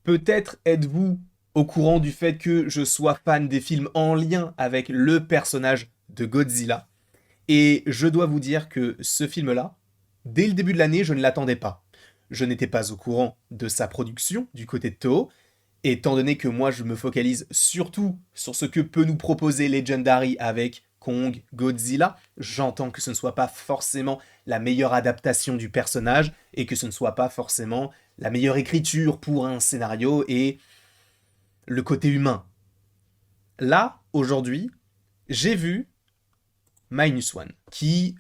Peut-être êtes-vous au courant du fait que je sois fan des films en lien avec le personnage de Godzilla. Et je dois vous dire que ce film-là, dès le début de l'année, je ne l'attendais pas. Je n'étais pas au courant de sa production du côté de Toho, étant donné que moi je me focalise surtout sur ce que peut nous proposer Legendary avec Kong, Godzilla, j'entends que ce ne soit pas forcément la meilleure adaptation du personnage et que ce ne soit pas forcément la meilleure écriture pour un scénario et le côté humain. Là, aujourd'hui, j'ai vu Minus One, qui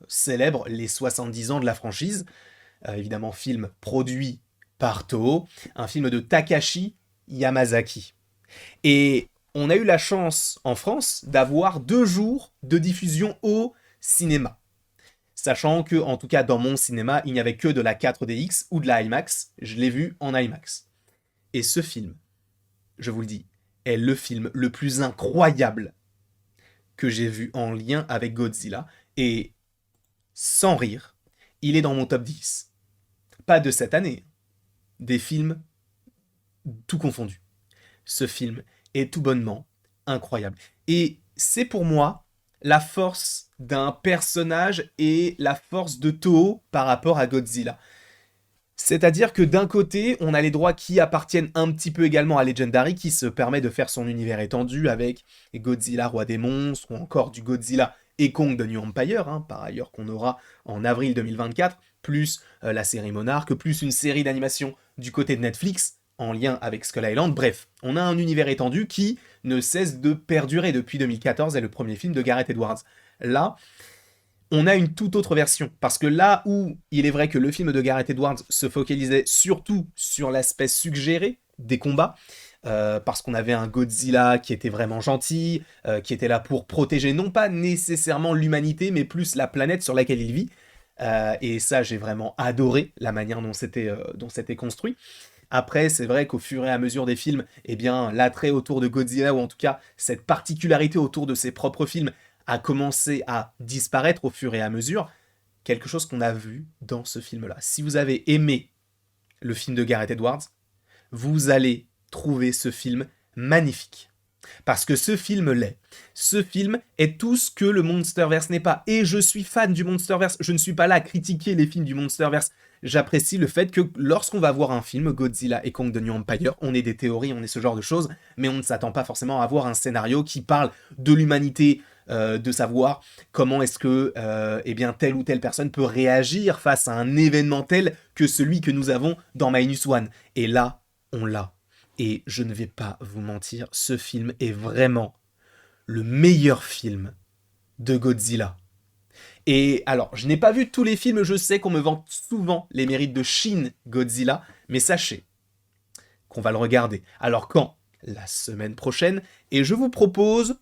célèbre les 70 ans de la franchise, évidemment film produit par Toho, un film de Takashi Yamazaki. Et on a eu la chance en France d'avoir 2 jours de diffusion au cinéma. Sachant que, en tout cas dans mon cinéma, il n'y avait que de la 4DX ou de la IMAX, je l'ai vu en IMAX. Et ce film, je vous le dis, est le film le plus incroyable que j'ai vu en lien avec Godzilla. Et sans rire, il est dans mon top 10. Pas de cette année, des films tout confondus. Ce film est tout bonnement incroyable. Et c'est pour moi la force d'un personnage et la force de Toho par rapport à Godzilla. C'est-à-dire que d'un côté, on a les droits qui appartiennent un petit peu également à Legendary, qui se permet de faire son univers étendu avec Godzilla, Roi des Monstres, ou encore du Godzilla et Kong de New Empire, par ailleurs qu'on aura en avril 2024, plus la série Monarch, plus une série d'animation du côté de Netflix, en lien avec Skull Island. Bref, on a un univers étendu qui ne cesse de perdurer depuis 2014 et le premier film de Gareth Edwards. Là, on a une toute autre version. Parce que là où il est vrai que le film de Gareth Edwards se focalisait surtout sur l'aspect suggéré des combats, parce qu'on avait un Godzilla qui était vraiment gentil, qui était là pour protéger non pas nécessairement l'humanité, mais plus la planète sur laquelle il vit. Et ça, j'ai vraiment adoré la manière dont c'était construit. Après, c'est vrai qu'au fur et à mesure des films, eh bien, l'attrait autour de Godzilla, ou en tout cas cette particularité autour de ses propres films, a commencé à disparaître au fur et à mesure. Quelque chose qu'on a vu dans ce film-là. Si vous avez aimé le film de Gareth Edwards, vous allez trouver ce film magnifique. Parce que ce film l'est. Ce film est tout ce que le Monsterverse n'est pas. Et je suis fan du Monsterverse. Je ne suis pas là à critiquer les films du Monsterverse. J'apprécie le fait que lorsqu'on va voir un film, Godzilla et Kong the New Empire, on ait des théories, on ait ce genre de choses, mais on ne s'attend pas forcément à avoir un scénario qui parle de l'humanité, de savoir comment est-ce que eh bien, telle ou telle personne peut réagir face à un événement tel que celui que nous avons dans Minus One. Et là, on l'a. Et je ne vais pas vous mentir, ce film est vraiment le meilleur film de Godzilla. Et alors, je n'ai pas vu tous les films, je sais qu'on me vante souvent les mérites de Shin Godzilla, mais sachez qu'on va le regarder. Alors quand? La semaine prochaine, et je vous propose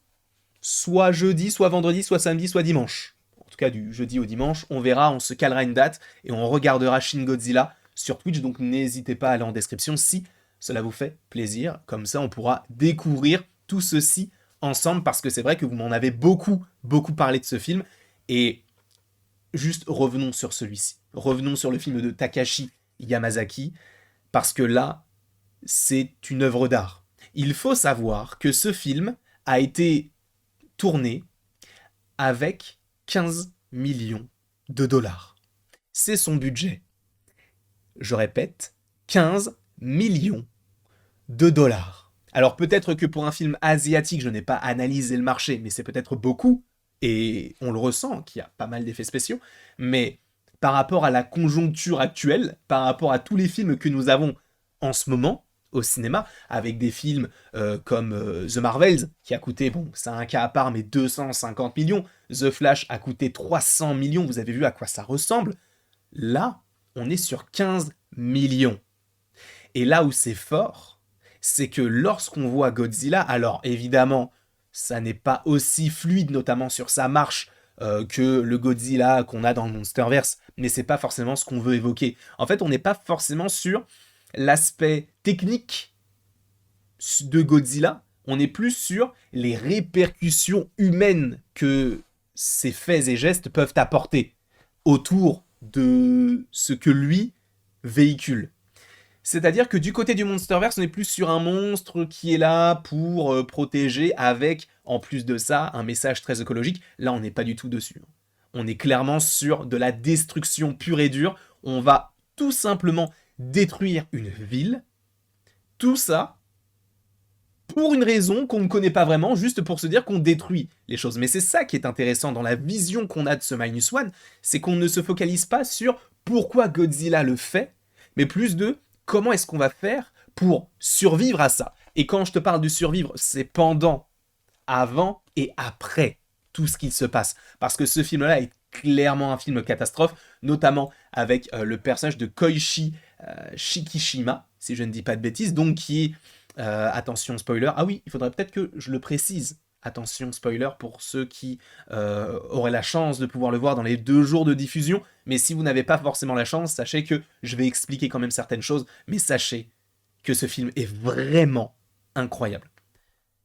soit jeudi, soit vendredi, soit samedi, soit dimanche. En tout cas, du jeudi au dimanche, on verra, on se calera une date, et on regardera Shin Godzilla sur Twitch, donc n'hésitez pas à aller en description si cela vous fait plaisir. Comme ça, on pourra découvrir tout ceci ensemble, parce que c'est vrai que vous m'en avez beaucoup, beaucoup parlé de ce film, et juste revenons sur celui-ci. Revenons sur le film de Takashi Yamazaki, parce que là, c'est une œuvre d'art. Il faut savoir que ce film a été tourné avec 15 millions de dollars. C'est son budget. Je répète, 15 millions de dollars. Alors peut-être que pour un film asiatique, je n'ai pas analysé le marché, mais c'est peut-être beaucoup, et on le ressent, qu'il y a pas mal d'effets spéciaux, mais par rapport à la conjoncture actuelle, par rapport à tous les films que nous avons en ce moment au cinéma, avec des films comme The Marvels, qui a coûté, bon, c'est un cas à part, mais 250 millions, The Flash a coûté 300 millions, vous avez vu à quoi ça ressemble. Là, on est sur 15 millions. Et là où c'est fort, c'est que lorsqu'on voit Godzilla, alors évidemment, ça n'est pas aussi fluide, notamment sur sa marche, que le Godzilla qu'on a dans le Monsterverse, mais c'est pas forcément ce qu'on veut évoquer. En fait, on n'est pas forcément sur l'aspect technique de Godzilla, on est plus sur les répercussions humaines que ces faits et gestes peuvent apporter autour de ce que lui véhicule. C'est-à-dire que du côté du Monsterverse, on est plus sur un monstre qui est là pour protéger avec, en plus de ça, un message très écologique. Là, on n'est pas du tout dessus. On est clairement sur de la destruction pure et dure. On va tout simplement détruire une ville. Tout ça pour une raison qu'on ne connaît pas vraiment, juste pour se dire qu'on détruit les choses. Mais c'est ça qui est intéressant dans la vision qu'on a de ce Minus One, c'est qu'on ne se focalise pas sur pourquoi Godzilla le fait, mais plus de comment est-ce qu'on va faire pour survivre à ça. Et quand je te parle de survivre, c'est pendant, avant et après tout ce qu'il se passe. Parce que ce film-là est clairement un film catastrophe, notamment avec le personnage de Koichi Shikishima, si je ne dis pas de bêtises, donc qui est attention spoiler. Ah oui, il faudrait peut-être que je le précise. Attention spoiler pour ceux qui auraient la chance de pouvoir le voir dans les 2 jours de diffusion. Mais si vous n'avez pas forcément la chance, sachez que je vais expliquer quand même certaines choses. Mais sachez que ce film est vraiment incroyable.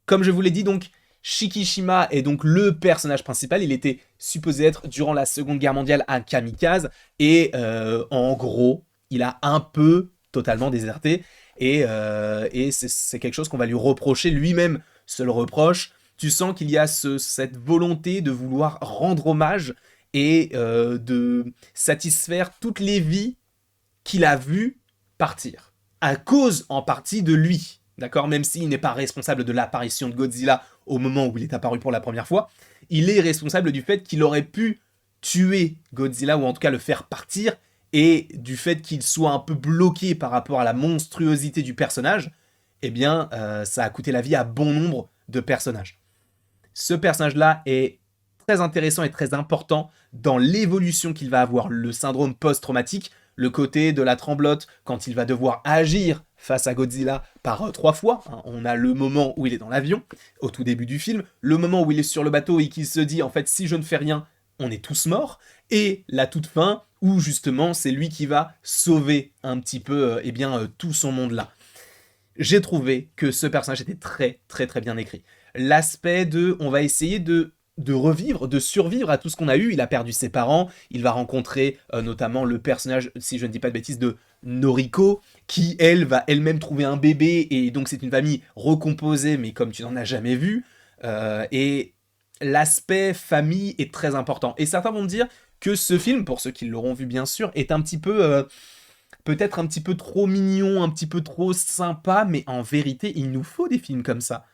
Comme je vous l'ai dit donc, Shikishima est donc le personnage principal. Il était supposé être durant la Seconde Guerre mondiale un kamikaze. Et en gros, il a un peu totalement déserté. Et c'est quelque chose qu'on va lui reprocher, lui-même se le reproche. Tu sens qu'il y a cette volonté de vouloir rendre hommage et de satisfaire toutes les vies qu'il a vues partir. À cause en partie de lui, d'accord? Même s'il n'est pas responsable de l'apparition de Godzilla au moment où il est apparu pour la première fois, il est responsable du fait qu'il aurait pu tuer Godzilla, ou en tout cas le faire partir, et du fait qu'il soit un peu bloqué par rapport à la monstruosité du personnage, eh bien, ça a coûté la vie à bon nombre de personnages. Ce personnage-là est très intéressant et très important dans l'évolution qu'il va avoir, le syndrome post-traumatique, le côté de la tremblote quand il va devoir agir face à Godzilla par 3 fois. On a le moment où il est dans l'avion, au tout début du film, le moment où il est sur le bateau et qu'il se dit, en fait, si je ne fais rien, on est tous morts, et la toute fin, où justement c'est lui qui va sauver un petit peu tout son monde-là. J'ai trouvé que ce personnage était très très très bien écrit. L'aspect de, on va essayer de revivre, de survivre à tout ce qu'on a eu. Il a perdu ses parents, il va rencontrer notamment le personnage, si je ne dis pas de bêtises, de Noriko, qui elle va elle-même trouver un bébé, et donc c'est une famille recomposée, mais comme tu n'en as jamais vu, et l'aspect famille est très important. Et certains vont me dire que ce film, pour ceux qui l'auront vu bien sûr, est un petit peu, peut-être un petit peu trop mignon, un petit peu trop sympa, mais en vérité, il nous faut des films comme ça.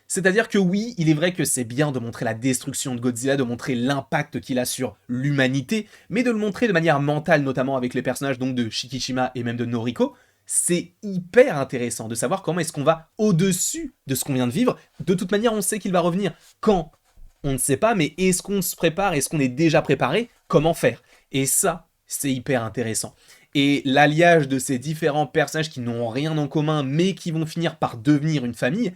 C'est-à-dire que oui, il est vrai que c'est bien de montrer la destruction de Godzilla, de montrer l'impact qu'il a sur l'humanité, mais de le montrer de manière mentale, notamment avec les personnages donc de Shikishima et même de Noriko. C'est hyper intéressant de savoir comment est-ce qu'on va au-dessus de ce qu'on vient de vivre. De toute manière, on sait qu'il va revenir. Quand? On ne sait pas, mais est-ce qu'on se prépare? Est-ce qu'on est déjà préparé? Comment faire? Et ça, c'est hyper intéressant. Et l'alliage de ces différents personnages qui n'ont rien en commun, mais qui vont finir par devenir une famille,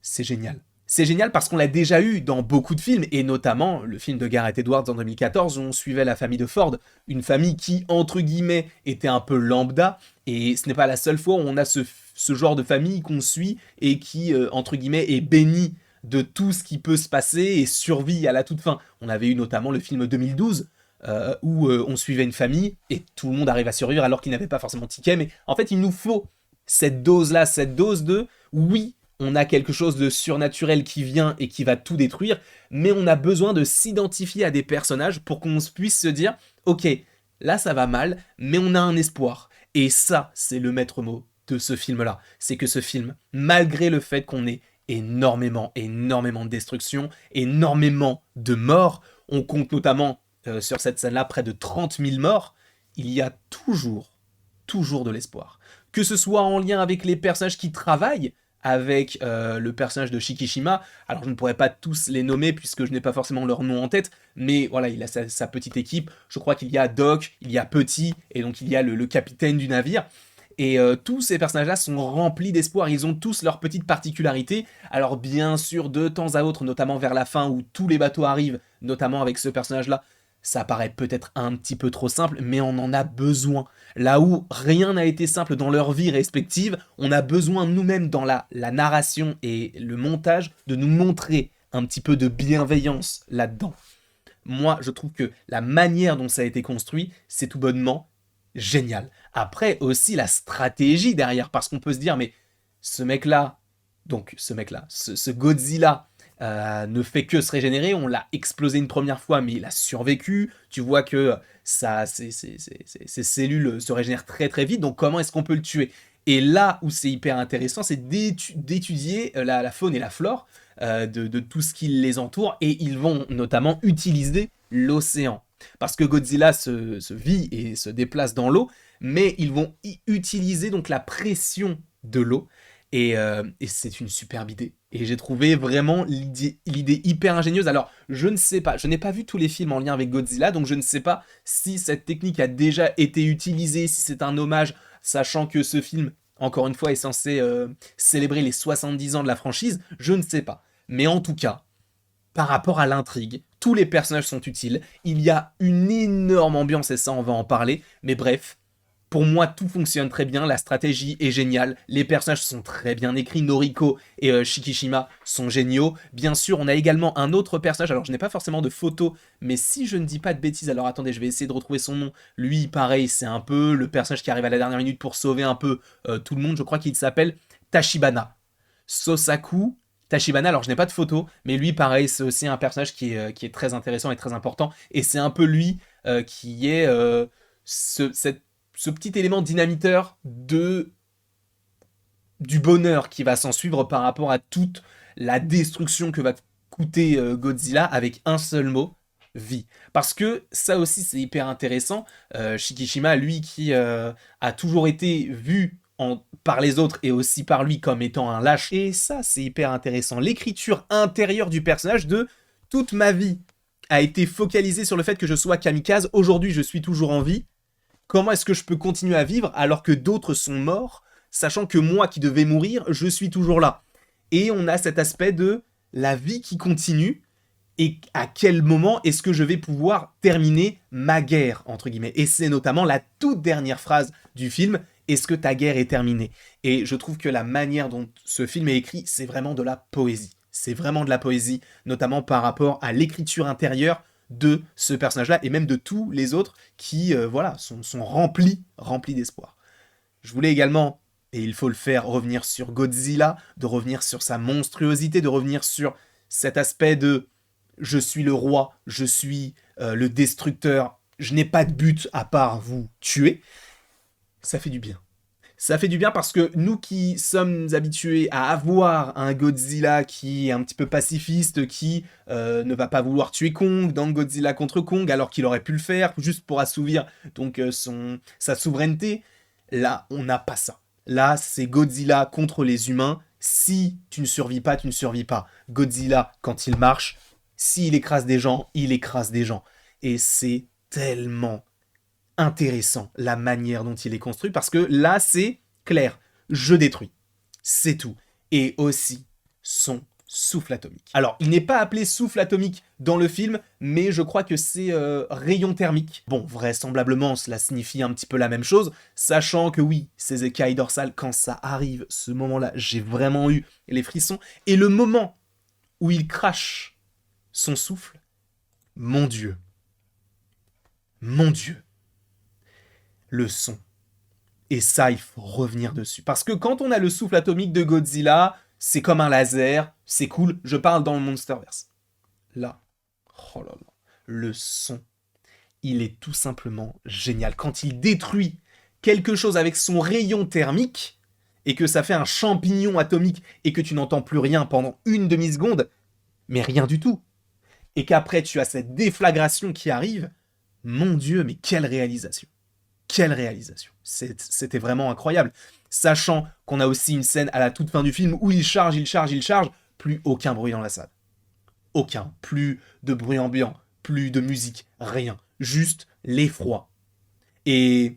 c'est génial. C'est génial parce qu'on l'a déjà eu dans beaucoup de films, et notamment le film de Gareth Edwards en 2014 où on suivait la famille de Ford, une famille qui, entre guillemets, était un peu lambda, et ce n'est pas la seule fois où on a ce genre de famille qu'on suit et qui, entre guillemets, est bénie de tout ce qui peut se passer et survit à la toute fin. On avait eu notamment le film 2012, où on suivait une famille et tout le monde arrive à survivre alors qu'il n'avait pas forcément de ticket, mais en fait il nous faut cette dose-là, cette dose de oui, on a quelque chose de surnaturel qui vient et qui va tout détruire, mais on a besoin de s'identifier à des personnages pour qu'on puisse se dire ok, là ça va mal, mais on a un espoir. Et ça, c'est le maître mot de ce film-là. C'est que ce film, malgré le fait qu'on ait énormément de destruction, énormément de morts, on compte notamment sur cette scène-là près de 30 000 morts, il y a toujours de l'espoir. Que ce soit en lien avec les personnages qui travaillent avec le personnage de Shikishima, alors je ne pourrais pas tous les nommer puisque je n'ai pas forcément leur nom en tête, mais voilà, il a sa petite équipe, je crois qu'il y a Doc, il y a Petit, et donc il y a le capitaine du navire, et tous ces personnages-là sont remplis d'espoir, ils ont tous leurs petites particularités. Alors bien sûr, de temps à autre, notamment vers la fin où tous les bateaux arrivent, notamment avec ce personnage-là, ça paraît peut-être un petit peu trop simple, mais on en a besoin. Là où rien n'a été simple dans leur vie respective, on a besoin nous-mêmes dans la narration et le montage de nous montrer un petit peu de bienveillance là-dedans. Moi, je trouve que la manière dont ça a été construit, c'est tout bonnement génial. Après, aussi la stratégie derrière, parce qu'on peut se dire, mais ce mec-là, ce Godzilla, ne fait que se régénérer, on l'a explosé une première fois, mais il a survécu, tu vois que ses cellules se régénèrent très très vite, donc comment est-ce qu'on peut le tuer? Et là où c'est hyper intéressant, c'est d'étudier la faune et la flore de tout ce qui les entoure, et ils vont notamment utiliser l'océan. Parce que Godzilla se vit et se déplace dans l'eau, mais ils vont utiliser donc la pression de l'eau, et c'est une superbe idée. Et j'ai trouvé vraiment l'idée hyper ingénieuse. Alors, je ne sais pas, je n'ai pas vu tous les films en lien avec Godzilla, donc je ne sais pas si cette technique a déjà été utilisée, si c'est un hommage, sachant que ce film, encore une fois, est censé célébrer les 70 ans de la franchise, je ne sais pas. Mais en tout cas, par rapport à l'intrigue, tous les personnages sont utiles, il y a une énorme ambiance, et ça on va en parler, mais bref, pour moi tout fonctionne très bien, la stratégie est géniale, les personnages sont très bien écrits, Noriko et Shikishima sont géniaux, bien sûr on a également un autre personnage, alors je n'ai pas forcément de photo, mais si je ne dis pas de bêtises, alors attendez, je vais essayer de retrouver son nom, lui pareil, c'est un peu le personnage qui arrive à la dernière minute pour sauver un peu tout le monde, je crois qu'il s'appelle Tachibana. Sosaku Tachibana, alors je n'ai pas de photo, mais lui, pareil, c'est aussi un personnage qui est très intéressant et très important, et c'est un peu lui qui est ce petit élément dynamiteur du bonheur qui va s'en suivre par rapport à toute la destruction que va coûter Godzilla avec un seul mot, vie. Parce que ça aussi c'est hyper intéressant, Shikishima, lui qui a toujours été vu par les autres et aussi par lui comme étant un lâche. Et ça, c'est hyper intéressant. L'écriture intérieure du personnage de toute ma vie a été focalisée sur le fait que je sois kamikaze. Aujourd'hui, je suis toujours en vie. Comment est-ce que je peux continuer à vivre alors que d'autres sont morts, sachant que moi qui devais mourir, je suis toujours là. Et on a cet aspect de la vie qui continue et à quel moment est-ce que je vais pouvoir terminer ma guerre, entre guillemets. Et c'est notamment la toute dernière phrase du film, est-ce que ta guerre est terminée? Et je trouve que la manière dont ce film est écrit, c'est vraiment de la poésie. C'est vraiment de la poésie, notamment par rapport à l'écriture intérieure de ce personnage-là, et même de tous les autres qui voilà, sont remplis d'espoir. Je voulais également, et il faut le faire, revenir sur Godzilla, de revenir sur sa monstruosité, de revenir sur cet aspect de je suis le roi, je suis le destructeur, je n'ai pas de but à part vous tuer. Ça fait du bien. Ça fait du bien parce que nous qui sommes habitués à avoir un Godzilla qui est un petit peu pacifiste, qui ne va pas vouloir tuer Kong dans Godzilla contre Kong, alors qu'il aurait pu le faire juste pour assouvir donc sa souveraineté, là on n'a pas ça. Là c'est Godzilla contre les humains. Si tu ne survis pas, tu ne survis pas. Godzilla, quand il marche, s'il écrase des gens, il écrase des gens. Et c'est tellement intéressant la manière dont il est construit, parce que là c'est clair, je détruis, c'est tout. Et aussi son souffle atomique. Alors il n'est pas appelé souffle atomique dans le film, mais je crois que c'est rayon thermique. Bon, vraisemblablement cela signifie un petit peu la même chose, sachant que oui, ces écailles dorsales, quand ça arrive, ce moment-là, j'ai vraiment eu les frissons, et le moment où il crache son souffle, mon Dieu, mon Dieu, le son. Et ça, il faut revenir dessus. Parce que quand on a le souffle atomique de Godzilla, c'est comme un laser, c'est cool, je parle dans le Monsterverse. Là, oh là là, le son, il est tout simplement génial. Quand il détruit quelque chose avec son rayon thermique, et que ça fait un champignon atomique, et que tu n'entends plus rien pendant une demi-seconde, mais rien du tout, et qu'après tu as cette déflagration qui arrive, mon Dieu, mais quelle réalisation! Quelle réalisation! C'était vraiment incroyable. Sachant qu'on a aussi une scène à la toute fin du film où il charge, plus aucun bruit dans la salle. Aucun. Plus de bruit ambiant, plus de musique, rien. Juste l'effroi. Et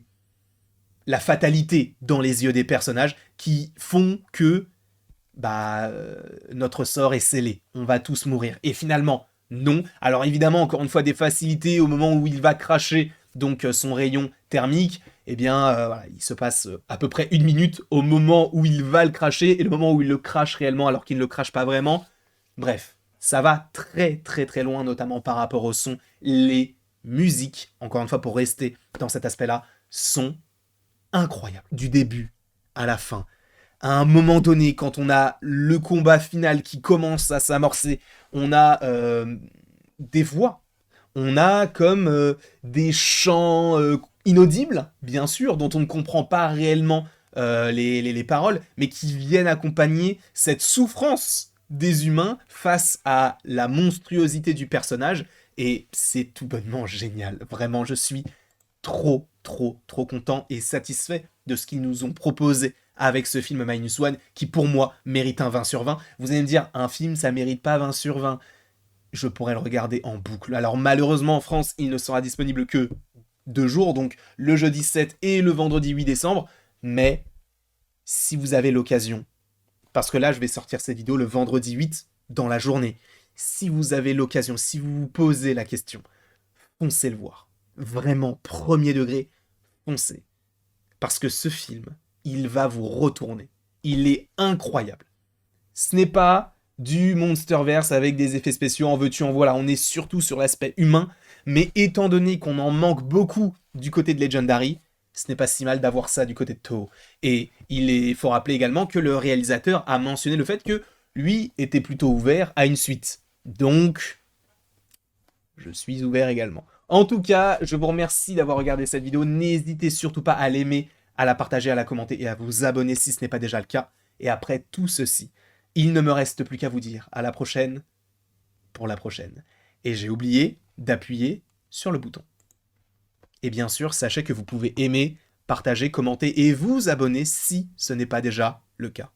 la fatalité dans les yeux des personnages qui font que notre sort est scellé. On va tous mourir. Et finalement, non. Alors évidemment, encore une fois, des facilités au moment où il va cracher donc son rayon thermique, eh bien, voilà, il se passe à peu près une minute au moment où il va le cracher et le moment où il le crache réellement alors qu'il ne le crache pas vraiment. Bref, ça va très très très loin, notamment par rapport au son. Les musiques, encore une fois pour rester dans cet aspect-là, sont incroyables, du début à la fin. À un moment donné, quand on a le combat final qui commence à s'amorcer, on a des voix, on a comme des chants inaudibles, bien sûr, dont on ne comprend pas réellement les paroles, mais qui viennent accompagner cette souffrance des humains face à la monstruosité du personnage, et c'est tout bonnement génial. Vraiment, je suis trop content et satisfait de ce qu'ils nous ont proposé avec ce film Minus One, qui pour moi mérite un 20 sur 20. Vous allez me dire, un film ça mérite pas 20 sur 20. Je pourrais le regarder en boucle. Alors malheureusement en France, il ne sera disponible que 2 jours, donc le jeudi 7 et le vendredi 8 décembre. Mais si vous avez l'occasion, parce que là je vais sortir cette vidéo le vendredi 8 dans la journée, si vous avez l'occasion, si vous vous posez la question, foncez le voir. Vraiment, premier degré, foncez. Parce que ce film, il va vous retourner. Il est incroyable. Ce n'est pas du Monsterverse avec des effets spéciaux, en veux-tu, en voilà. On est surtout sur l'aspect humain, mais étant donné qu'on en manque beaucoup du côté de Legendary, ce n'est pas si mal d'avoir ça du côté de Toho. Et il faut rappeler également que le réalisateur a mentionné le fait que lui était plutôt ouvert à une suite. Donc, je suis ouvert également. En tout cas, je vous remercie d'avoir regardé cette vidéo. N'hésitez surtout pas à l'aimer, à la partager, à la commenter et à vous abonner si ce n'est pas déjà le cas. Et après tout ceci, il ne me reste plus qu'à vous dire à la prochaine pour la prochaine. Et j'ai oublié d'appuyer sur le bouton. Et bien sûr, sachez que vous pouvez aimer, partager, commenter et vous abonner si ce n'est pas déjà le cas.